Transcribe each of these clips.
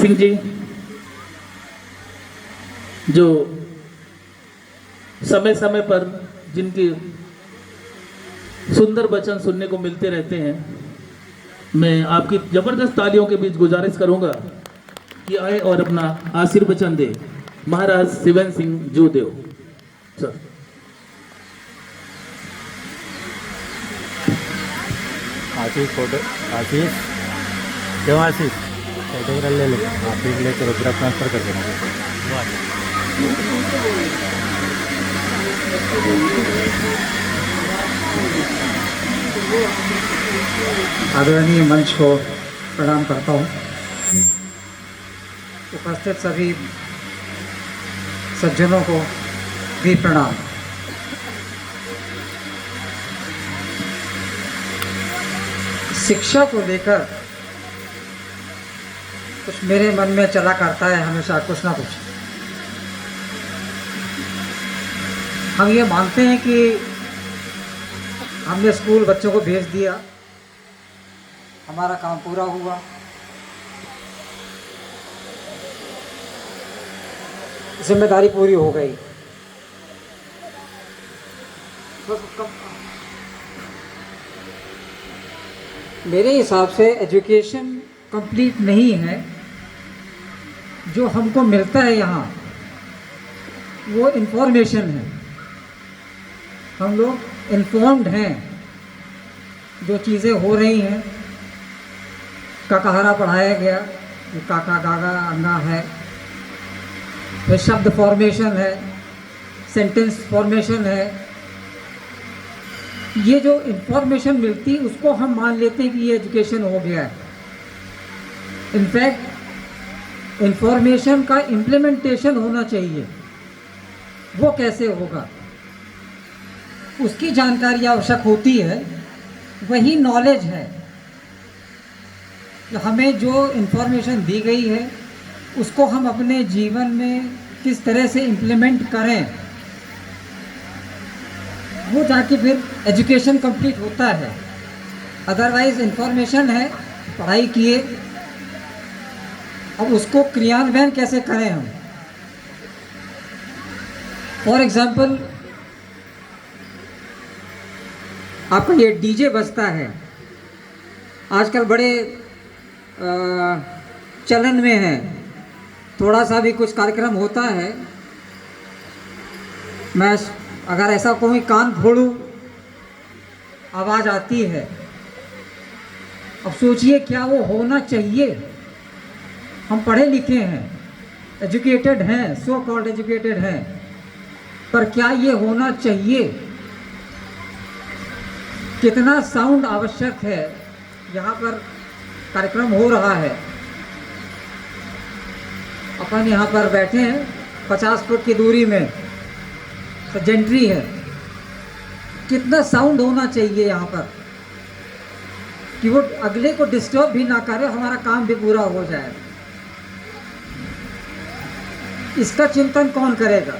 सिंह जी, जो समय समय पर जिनके सुंदर वचन सुनने को मिलते रहते हैं, मैं आपकी जबरदस्त तालियों के बीच गुजारिश करूंगा कि आए और अपना आशीर्वचन दे महाराज शिवन सिंह जूदेव सर। आशीष फोटो, आशीष क्यों आशीष फोटोग्राफ ले लो, आशीष लेकर रुद्रा ट्रांसफर कर देना। आदरणीय मंच को प्रणाम करता हूँ। उपस्थित सभी सज्जनों को भी प्रणाम। शिक्षा को लेकर कुछ मेरे मन में चला करता है हमेशा कुछ ना कुछ। हम ये मानते हैं कि हमने स्कूल बच्चों को भेज दिया, हमारा काम पूरा हुआ। जिम्मेदारी पूरी हो गई। मेरे हिसाब से एजुकेशन कंप्लीट नहीं है। जो हमको मिलता है यहाँ वो इन्फॉर्मेशन है। हम लोग इन्फॉर्म्ड हैं। जो चीज़ें हो रही हैं, काकाहारा पढ़ाया गया, ये काका गागा अंगा है, फिर शब्द फॉर्मेशन है, सेंटेंस फॉर्मेशन है। ये जो इन्फॉर्मेशन मिलती उसको हम मान लेते हैं कि ये एजुकेशन हो गया है। इनफैक्ट इन्फॉर्मेशन का इम्प्लीमेंटेशन होना चाहिए। वो कैसे होगा, उसकी जानकारी आवश्यक होती है। वही नॉलेज है। हमें जो इन्फॉर्मेशन दी गई है उसको हम अपने जीवन में किस तरह से इम्प्लीमेंट करें, वो जाके फिर एजुकेशन कंप्लीट होता है। अदरवाइज इन्फॉर्मेशन है, पढ़ाई किए, अब उसको क्रियान्वयन कैसे करें हम। फॉर एग्जाम्पल, आपका ये डीजे बजता है, आजकल बड़े चलन में है। थोड़ा सा भी कुछ कार्यक्रम होता है, मैं अगर ऐसा कोई कान फोड़ूं, आवाज़ आती है। अब सोचिए क्या वो होना चाहिए। हम पढ़े लिखे हैं, एजुकेटेड हैं, सो कॉल्ड एजुकेटेड हैं, पर क्या ये होना चाहिए? कितना साउंड आवश्यक है। यहाँ पर कार्यक्रम हो रहा है, अपन यहाँ पर बैठे हैं 50 फुट की दूरी में, तो जेंट्री है। कितना साउंड होना चाहिए यहाँ पर कि वो अगले को डिस्टर्ब भी ना करे, हमारा काम भी पूरा हो जाए। इसका चिंतन कौन करेगा?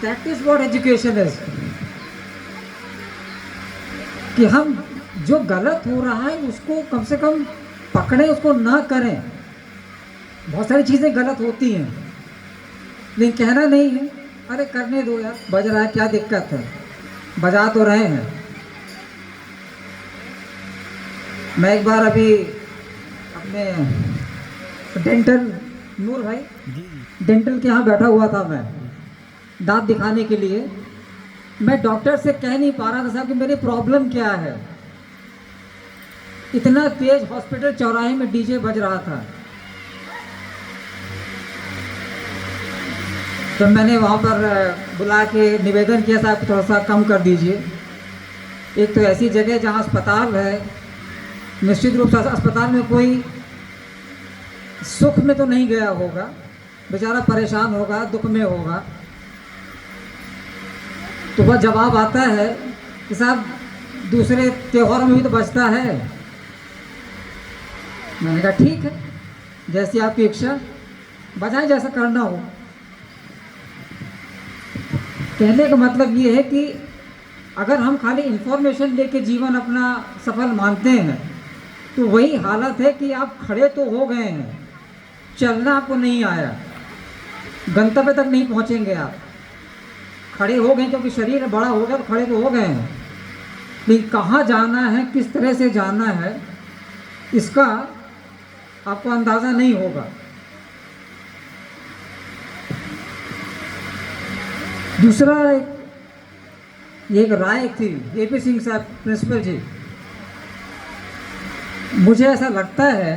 That is what education is. कि हम जो गलत हो रहा है उसको कम से कम पकड़ें, उसको ना करें। बहुत सारी चीज़ें गलत होती हैं, लेकिन कहना नहीं है, अरे करने दो यार, बज रहा है, क्या दिक्कत है, बजा तो रहे हैं। मैं एक बार अभी अपने डेंटल, नूर भाई डेंटल के यहाँ बैठा हुआ था, मैं दांत दिखाने के लिए। मैं डॉक्टर से कह नहीं पा रहा था साहब कि मेरी प्रॉब्लम क्या है। इतना तेज हॉस्पिटल चौराहे में डीजे बज रहा था। तो मैंने वहाँ पर बुला के निवेदन किया, साहब थोड़ा सा कम कर दीजिए। एक तो ऐसी जगह जहाँ अस्पताल है, निश्चित रूप से अस्पताल में कोई सुख में तो नहीं गया होगा, बेचारा परेशान होगा, दुख में होगा। तो वह जवाब आता है कि साहब दूसरे त्योहारों में भी तो बचता है। मैंने कहा ठीक है, जैसी आपकी इच्छा, बजाएं जैसा करना हो। कहने का मतलब ये है कि अगर हम खाली इन्फॉर्मेशन लेके जीवन अपना सफल मानते हैं तो वही हालत है कि आप खड़े तो हो गए हैं, चलना आपको नहीं आया, गंतव्य तक नहीं पहुंचेंगे आप। खड़े हो गए क्योंकि शरीर बड़ा हो गया, तो खड़े तो हो गए हैं, लेकिन कहाँ जाना है, किस तरह से जाना है, इसका आपको अंदाज़ा नहीं होगा। दूसरा एक राय थी AP सिंह साहब प्रिंसिपल जी, मुझे ऐसा लगता है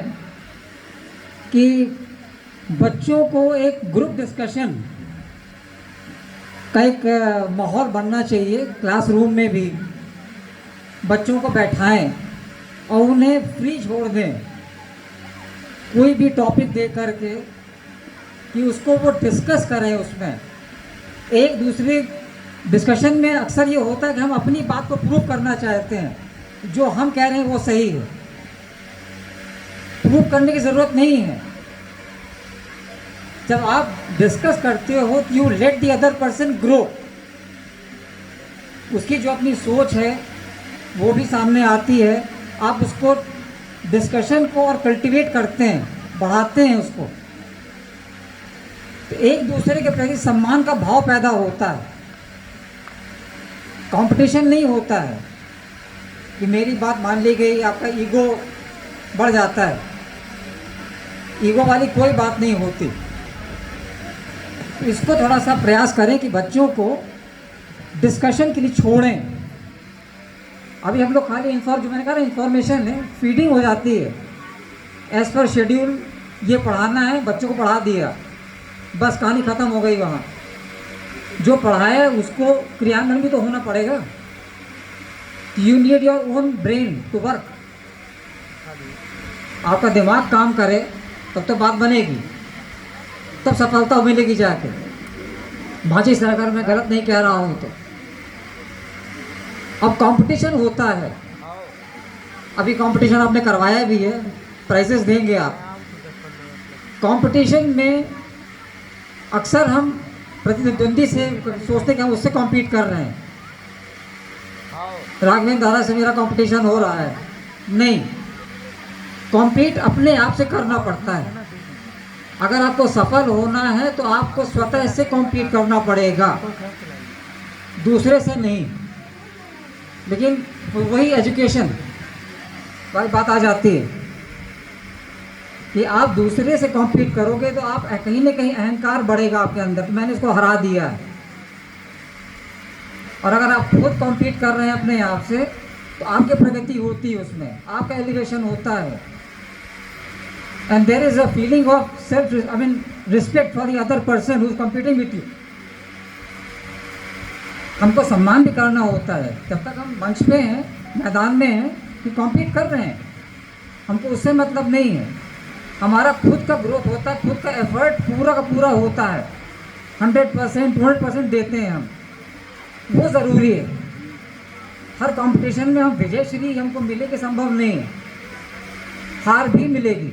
कि बच्चों को एक ग्रुप डिस्कशन का एक माहौल बनना चाहिए। क्लासरूम में भी बच्चों को बैठाएं और उन्हें फ्री छोड़ दें, कोई भी टॉपिक दे करके कि उसको वो डिस्कस करें। उसमें एक दूसरे डिस्कशन में अक्सर ये होता है कि हम अपनी बात को प्रूव करना चाहते हैं, जो हम कह रहे हैं वो सही है। प्रूव करने की ज़रूरत नहीं है। जब आप डिस्कस करते हो तो you let the other person grow, उसकी जो अपनी सोच है वो भी सामने आती है। आप उसको डिस्कशन को और कल्टीवेट करते हैं, बढ़ाते हैं उसको, तो एक दूसरे के प्रति सम्मान का भाव पैदा होता है। कंपटीशन नहीं होता है कि मेरी बात मान ली गई, आपका ईगो बढ़ जाता है। ईगो वाली कोई बात नहीं होती। इसको थोड़ा सा प्रयास करें कि बच्चों को डिस्कशन के लिए छोड़ें। अभी हम लोग खाली जो मैंने कहा ना, इंफॉर्मेशन है, फीडिंग हो जाती है एज पर शेड्यूल। ये पढ़ाना है, बच्चों को पढ़ा दिया, बस कहानी ख़त्म हो गई। वहाँ जो पढ़ाया उसको क्रियान्वयन भी तो होना पड़ेगा। You need your own brain to work. आपका दिमाग काम करे तब तो बात बनेगी, तब सफलता मिलेगी जाके। भाजी सरकार मैं गलत नहीं कह रहा हूँ तो। अब कंपटीशन होता है, अभी कंपटीशन आपने करवाया भी है, प्राइजेस देंगे आप। कंपटीशन में अक्सर हम प्रतिद्वंदी से सोचते हैं कि हम उससे कॉम्पीट कर रहे हैं। राघवेंद्र दादा से मेरा कंपटीशन हो रहा है, नहीं। कॉम्पीट अपने आप से करना पड़ता है। अगर आपको सफल होना है तो आपको स्वतः से कॉम्पीट करना पड़ेगा, दूसरे से नहीं। लेकिन वही एजुकेशन वाली बात आ जाती है कि आप दूसरे से कॉम्पीट करोगे तो आप कहीं ना कहीं अहंकार बढ़ेगा आपके अंदर, तो मैंने इसको हरा दिया है। और अगर आप खुद कॉम्पीट कर रहे हैं अपने आप से, तो आपकी प्रगति होती है, उसमें आपका एलिवेशन होता है। And there is a feeling of self, I mean respect for the other person who is competing with you. हमको सम्मान भी करना होता है। जब तक हम मंच पे हैं, मैदान में हैं, कि कॉम्पीट कर रहे हैं, हमको उससे मतलब नहीं है। हमारा खुद का ग्रोथ होता है, खुद का एफर्ट पूरा का पूरा होता है, 100%, 200% देते हैं हम, वो ज़रूरी है। हर कंपटीशन में हम विजयश्री हमको मिलेगी संभव नहीं है, हार भी मिलेगी।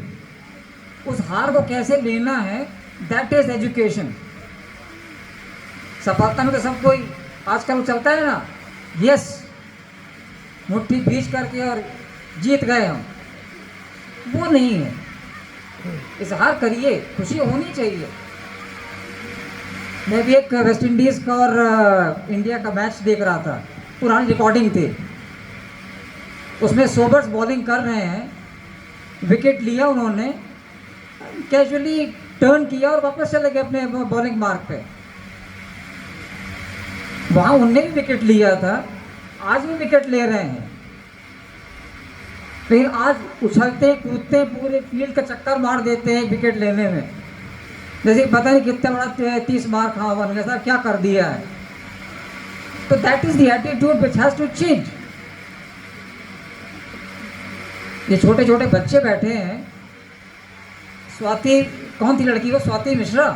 उस हार को कैसे लेना है, दैट इज एजुकेशन। सफलता में तो सब कोई आजकल चलता है ना, यस, मुट्ठी भींच करके और जीत गए हम, वो नहीं है। इजहार करिए, खुशी होनी चाहिए। मैं भी एक वेस्ट इंडीज़ का और इंडिया का मैच देख रहा था, पुरानी रिकॉर्डिंग थी, उसमें सोबर्स बॉलिंग कर रहे हैं, विकेट लिया उन्होंने, कैजुअली टर्न किया और वापस चले गए अपने बॉलिंग मार्क पे। वहाँ उनने भी विकेट लिया था, आज भी विकेट ले रहे हैं, लेकिन आज उछलते कूदते पूरे फील्ड का चक्कर मार देते हैं विकेट लेने में, जैसे पता नहीं कितना बड़ा 30 मार खा हुआ, जैसा क्या कर दिया है। तो that is the attitude which has to change. ये छोटे छोटे बच्चे बैठे हैं, स्वाति, कौन थी लड़की, वो स्वाति मिश्रा,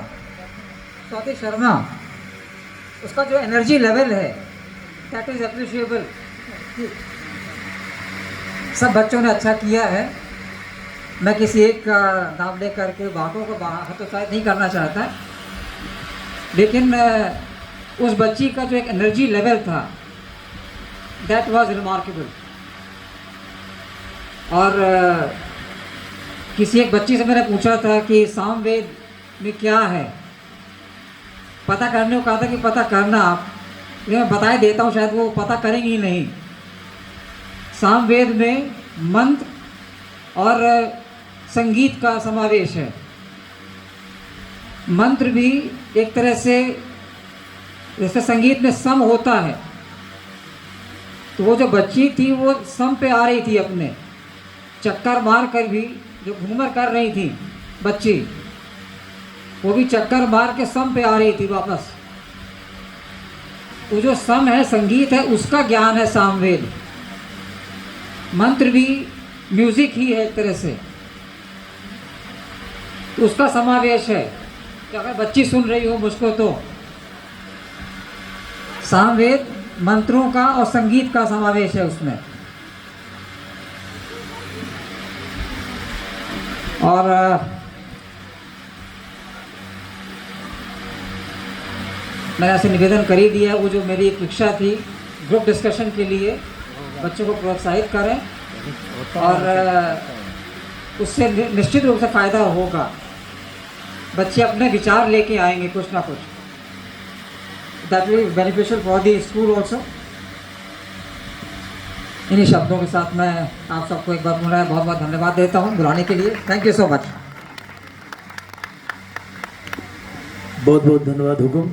स्वाति शर्मा, उसका जो एनर्जी लेवल है दैट इज अप्रिशिएबल। सब बच्चों ने अच्छा किया है। मैं किसी एक का नाम ले करके बातों को हतोत्साहित नहीं करना चाहता, लेकिन उस बच्ची का जो एक एनर्जी लेवल था दैट वाज रिमार्केबल। और किसी एक बच्ची से मैंने पूछा था कि सामवेद में क्या है, पता करने को कहा था कि पता करना आप, लेकिन मैं बताए देता हूँ, शायद वो पता करेंगी ही नहीं। सामवेद में मंत्र और संगीत का समावेश है। मंत्र भी एक तरह से, जैसे संगीत में सम होता है, तो वो जो बच्ची थी वो सम पे आ रही थी, अपने चक्कर मार कर भी, जो घूमर कर रही थी बच्ची, वो भी चक्कर मार के सम पे आ रही थी वापस। वो जो सम है, संगीत है, उसका ज्ञान है सामवेद। मंत्र भी म्यूजिक ही है एक तरह से, तो उसका समावेश है। कि अगर बच्ची सुन रही हो मुझको, तो सामवेद मंत्रों का और संगीत का समावेश है उसमें। और मैंने ऐसे निवेदन कर ही दिया है। वो जो मेरी एक इच्छा थी, ग्रुप डिस्कशन के लिए बच्चों को प्रोत्साहित करें, और उससे निश्चित रूप से फ़ायदा होगा। बच्चे अपने विचार लेके आएंगे कुछ ना कुछ, that will be beneficial for the school also. इन्हीं शब्दों के साथ मैं आप सबको एक बार पुनः बहुत बहुत धन्यवाद देता हूँ बुलाने के लिए। Thank you so much. बहुत बहुत धन्यवाद हुकुम।